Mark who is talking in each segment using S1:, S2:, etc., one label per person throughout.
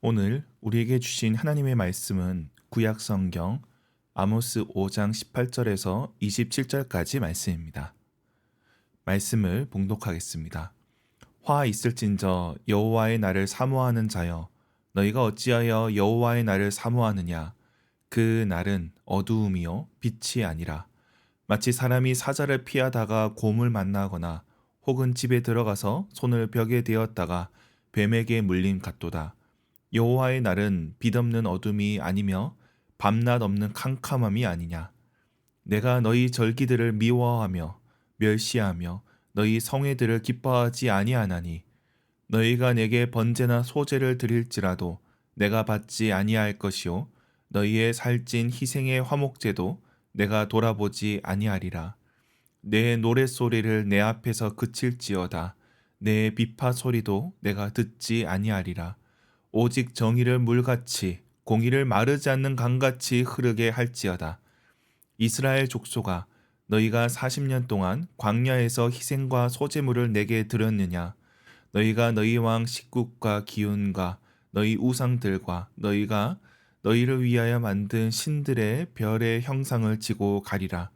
S1: 오늘 우리에게 주신 하나님의 말씀은 구약 성경 아모스 5장 18절에서 27절까지 말씀입니다. 말씀을 봉독하겠습니다. 화 있을진저 여호와의 날을 사모하는 자여, 너희가 어찌하여 여호와의 날을 사모하느냐? 그 날은 어두움이요 빛이 아니라 마치 사람이 사자를 피하다가 곰을 만나거나 혹은 집에 들어가서 손을 벽에 대었다가 뱀에게 물림 같도다. 여호와의 날은 빛없는 어둠이 아니며 밤낮 없는 캄캄함이 아니냐. 내가 너희 절기들을 미워하며 멸시하며 너희 성회들을 기뻐하지 아니하나니, 너희가 내게 번제나 소제를 드릴지라도 내가 받지 아니할 것이요 너희의 살찐 희생의 화목제도 내가 돌아보지 아니하리라. 내 노랫소리를 내 앞에서 그칠지어다. 내 비파 소리도 내가 듣지 아니하리라. 오직 정의를 물같이 공의를 마르지 않는 강같이 흐르게 할지어다. 이스라엘 족속아, 너희가 40년 동안 광야에서 희생과 소제물을 내게 드렸느냐? 너희가 너희 왕 식국과 기운과 너희 우상들과 너희가 너희를 위하여 만든 신들의 별의 형상을 지고 가리라.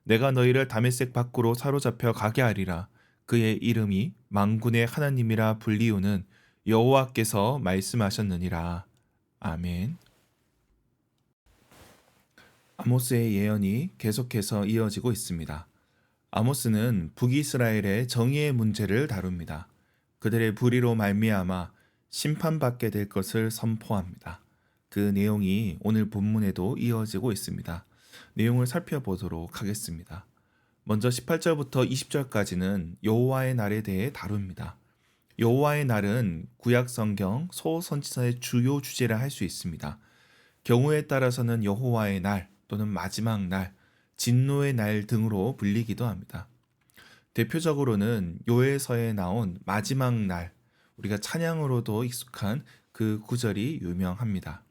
S1: 내가 너희를 다메섹 밖으로 사로잡혀 가게 하리라. 그의 이름이 만군의 하나님이라 불리우는 여호와께서 말씀하셨느니라. 아멘. 아모스의 예언이 계속해서 이어지고 있습니다. 아모스는 북이스라엘의 정의의 문제를 다룹니다. 그들의 불의로 말미암아 심판받게 될 것을 선포합니다. 그 내용이 오늘 본문에도 이어지고 있습니다. 내용을 살펴보도록 하겠습니다. 먼저 18절부터 20절까지는 여호와의 날에 대해 다룹니다. 여호와의 날은 구약 성경 소선지서의 주요 주제라 할 수 있습니다. 경우에 따라서는 여호와의 날 또는 마지막 날, 진노의 날 등으로 불리기도 합니다. 대표적으로는 요엘서에 나온 마지막 날, 우리가 찬양으로도 익숙한 그 구절이 유명합니다.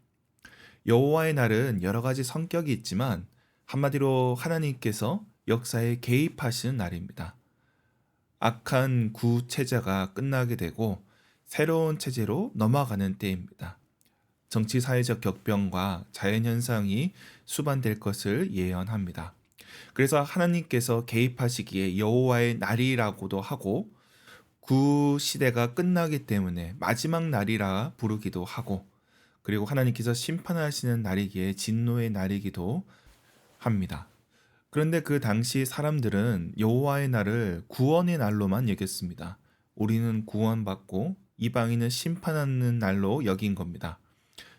S1: 여호와의 날은 여러 가지 성격이 있지만 한마디로 하나님께서 역사에 개입하시는 날입니다. 악한 구체제가 끝나게 되고 새로운 체제로 넘어가는 때입니다. 정치 사회적 격변과 자연현상이 수반될 것을 예언합니다. 그래서 하나님께서 개입하시기에 여호와의 날이라고도 하고, 구 시대가 끝나기 때문에 마지막 날이라 부르기도 하고, 그리고 하나님께서 심판하시는 날이기에 진노의 날이기도 합니다. 그런데 그 당시 사람들은 여호와의 날을 구원의 날로만 여겼습니다. 우리는 구원받고 이방인은 심판하는 날로 여긴 겁니다.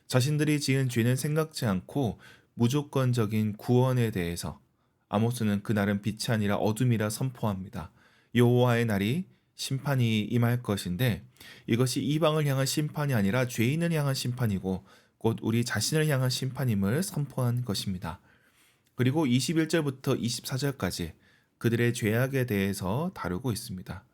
S1: 자신들이 지은 죄는 생각지 않고 무조건적인 구원에 대해서 아모스는 그날은 빛이 아니라 어둠이라 선포합니다. 여호와의 날이 심판이 임할 것인데, 이것이 이방을 향한 심판이 아니라 죄인을 향한 심판이고 곧 우리 자신을 향한 심판임을 선포한 것입니다. 그리고 21절부터 24절까지 그들의 죄악에 대해서 다루고 있습니다.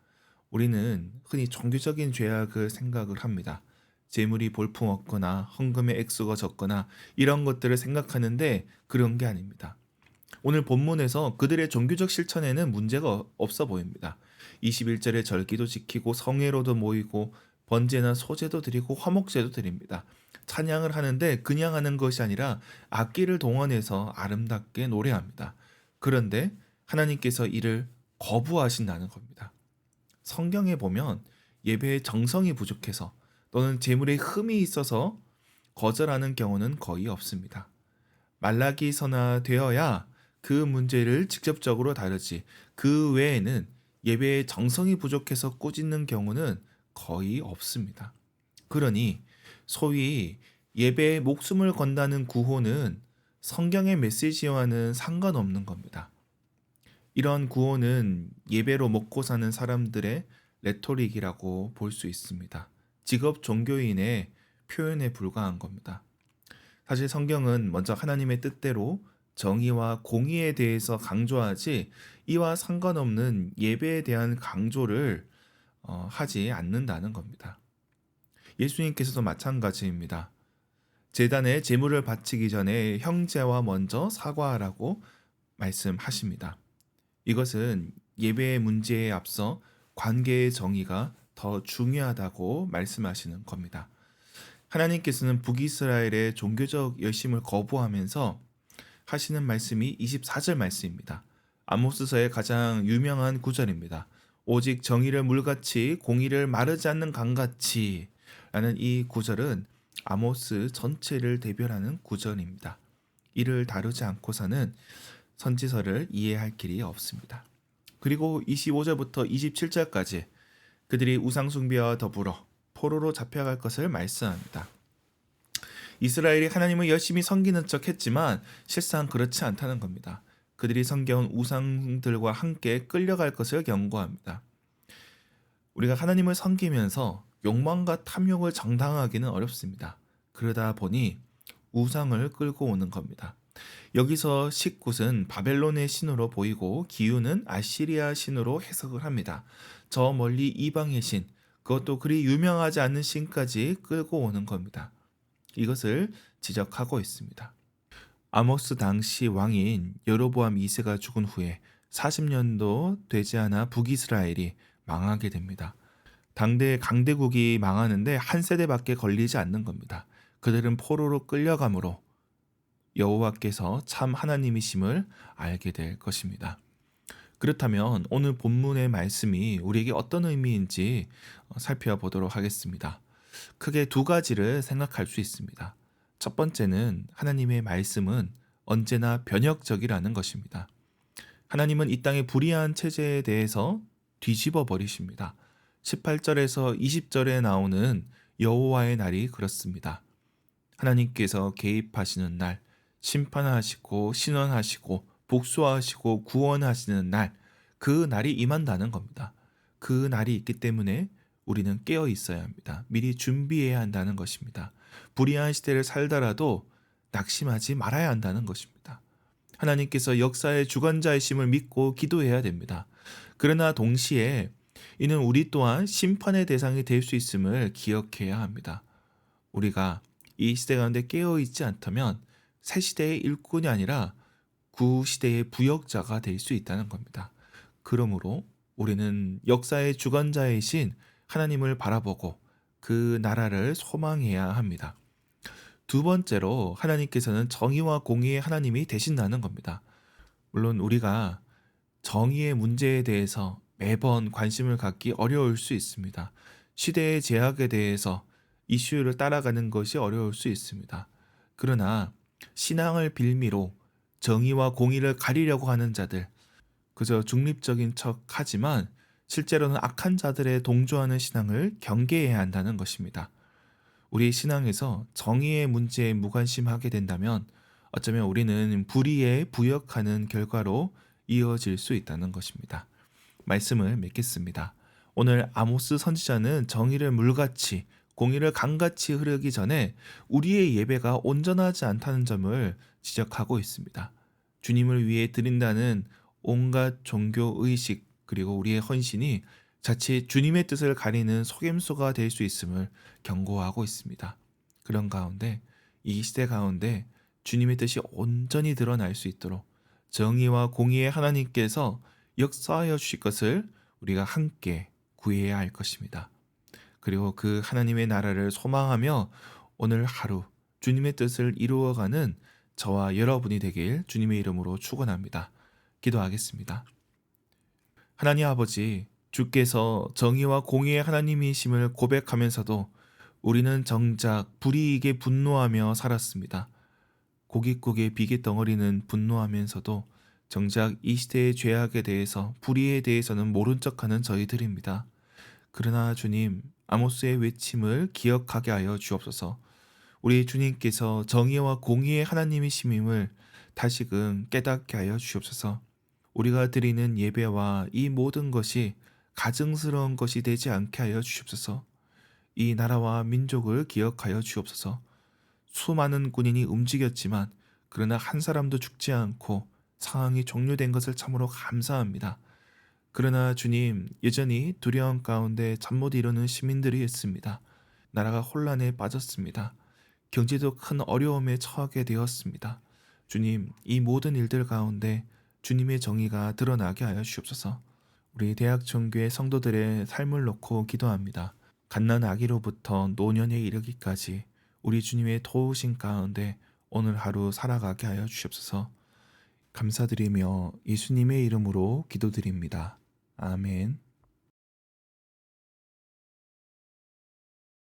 S1: 우리는 흔히 종교적인 죄악을 생각을 합니다. 재물이 볼품없거나 헌금의 액수가 적거나 이런 것들을 생각하는데 그런 게 아닙니다. 오늘 본문에서 그들의 종교적 실천에는 문제가 없어 보입니다. 21절에 절기도 지키고 성회로도 모이고 번제나 소제도 드리고 화목제도 드립니다. 찬양을 하는데 그냥 하는 것이 아니라 악기를 동원해서 아름답게 노래합니다. 그런데 하나님께서 이를 거부하신다는 겁니다. 성경에 보면 예배의 정성이 부족해서 또는 재물에 흠이 있어서 거절하는 경우는 거의 없습니다. 말라기서나 되어야 그 문제를 직접적으로 다루지, 그 외에는 예배의 정성이 부족해서 꾸짖는 경우는 거의 없습니다. 그러니 소위 예배에 목숨을 건다는 구호는 성경의 메시지와는 상관없는 겁니다. 이런 구호는 예배로 먹고 사는 사람들의 레토릭이라고 볼 수 있습니다. 직업 종교인의 표현에 불과한 겁니다. 사실 성경은 먼저 하나님의 뜻대로 정의와 공의에 대해서 강조하지, 이와 상관없는 예배에 대한 강조를 하지 않는다는 겁니다. 예수님께서도 마찬가지입니다. 제단에 제물을 바치기 전에 형제와 먼저 사과하라고 말씀하십니다. 이것은 예배의 문제에 앞서 관계의 정의가 더 중요하다고 말씀하시는 겁니다. 하나님께서는 북이스라엘의 종교적 열심을 거부하면서 하시는 말씀이 24절 말씀입니다. 아모스서의 가장 유명한 구절입니다. 오직 정의를 물같이 공의를 마르지 않는 강같이 라는 이 구절은 아모스 전체를 대별하는 구절입니다. 이를 다루지 않고서는 선지서를 이해할 길이 없습니다. 그리고 25절부터 27절까지 그들이 우상숭배와 더불어 포로로 잡혀갈 것을 말씀합니다. 이스라엘이 하나님을 열심히 섬기는 척 했지만 실상 그렇지 않다는 겁니다. 그들이 섬겨온 우상들과 함께 끌려갈 것을 경고합니다. 우리가 하나님을 섬기면서 욕망과 탐욕을 정당화하기는 어렵습니다. 그러다 보니 우상을 끌고 오는 겁니다. 여기서 싯굿은 바벨론의 신으로 보이고 기후는 아시리아 신으로 해석을 합니다. 저 멀리 이방의 신, 그것도 그리 유명하지 않는 신까지 끌고 오는 겁니다. 이것을 지적하고 있습니다. 아모스 당시 왕인 여로보암 2세가 죽은 후에 40년도 되지 않아 북이스라엘이 망하게 됩니다. 당대 강대국이 망하는데 한 세대밖에 걸리지 않는 겁니다. 그들은 포로로 끌려가므로 여호와께서 참 하나님이심을 알게 될 것입니다. 그렇다면 오늘 본문의 말씀이 우리에게 어떤 의미인지 살펴보도록 하겠습니다. 크게 두 가지를 생각할 수 있습니다. 첫 번째는 하나님의 말씀은 언제나 변혁적이라는 것입니다. 하나님은 이 땅의 불의한 체제에 대해서 뒤집어 버리십니다. 18절에서 20절에 나오는 여호와의 날이 그렇습니다. 하나님께서 개입하시는 날, 심판하시고 신원하시고 복수하시고 구원하시는 날, 그 날이 임한다는 겁니다. 그 날이 있기 때문에 우리는 깨어 있어야 합니다. 미리 준비해야 한다는 것입니다. 불의한 시대를 살더라도 낙심하지 말아야 한다는 것입니다. 하나님께서 역사의 주관자이심을 믿고 기도해야 됩니다. 그러나 동시에 이는 우리 또한 심판의 대상이 될 수 있음을 기억해야 합니다. 우리가 이 시대 가운데 깨어 있지 않다면 새 시대의 일꾼이 아니라 구 시대의 부역자가 될 수 있다는 겁니다. 그러므로 우리는 역사의 주관자이신 하나님을 바라보고 그 나라를 소망해야 합니다. 두 번째로 하나님께서는 정의와 공의의 하나님이 되신다는 겁니다. 물론 우리가 정의의 문제에 대해서 매번 관심을 갖기 어려울 수 있습니다. 시대의 제약에 대해서 이슈를 따라가는 것이 어려울 수 있습니다. 그러나 신앙을 빌미로 정의와 공의를 가리려고 하는 자들, 그저 중립적인 척 하지만 실제로는 악한 자들의 동조하는 신앙을 경계해야 한다는 것입니다. 우리 신앙에서 정의의 문제에 무관심하게 된다면 어쩌면 우리는 불의에 부역하는 결과로 이어질 수 있다는 것입니다. 말씀을 맺겠습니다. 오늘 아모스 선지자는 정의를 물같이 공의를 강같이 흐르기 전에 우리의 예배가 온전하지 않다는 점을 지적하고 있습니다. 주님을 위해 드린다는 온갖 종교 의식 그리고 우리의 헌신이 자칫 주님의 뜻을 가리는 속임수가 될 수 있음을 경고하고 있습니다. 그런 가운데 이 시대 가운데 주님의 뜻이 온전히 드러날 수 있도록 정의와 공의의 하나님께서 역사하여 주실 것을 우리가 함께 구해야 할 것입니다. 그리고 그 하나님의 나라를 소망하며 오늘 하루 주님의 뜻을 이루어가는 저와 여러분이 되길 주님의 이름으로 축원합니다. 기도하겠습니다. 하나님 아버지, 주께서 정의와 공의의 하나님이심을 고백하면서도 우리는 정작 불이익에 분노하며 살았습니다. 고깃국의 비계 덩어리는 분노하면서도 정작 이 시대의 죄악에 대해서 불의에 대해서는 모른 척하는 저희들입니다. 그러나 주님, 아모스의 외침을 기억하게 하여 주옵소서. 우리 주님께서 정의와 공의의 하나님이심임을 다시금 깨닫게 하여 주옵소서. 우리가 드리는 예배와 이 모든 것이 가증스러운 것이 되지 않게 하여 주옵소서. 이 나라와 민족을 기억하여 주옵소서. 수많은 군인이 움직였지만 그러나 한 사람도 죽지 않고 상황이 종료된 것을 참으로 감사합니다. 그러나 주님, 여전히 두려움 가운데 잠 못 이루는 시민들이 있습니다. 나라가 혼란에 빠졌습니다. 경제도 큰 어려움에 처하게 되었습니다. 주님, 이 모든 일들 가운데 주님의 정의가 드러나게 하여 주옵소서. 우리 대학종교의 성도들의 삶을 놓고 기도합니다. 갓난 아기로부터 노년에 이르기까지 우리 주님의 도우심 가운데 오늘 하루 살아가게 하여 주시옵소서. 감사드리며 예수님의 이름으로 기도드립니다. 아멘.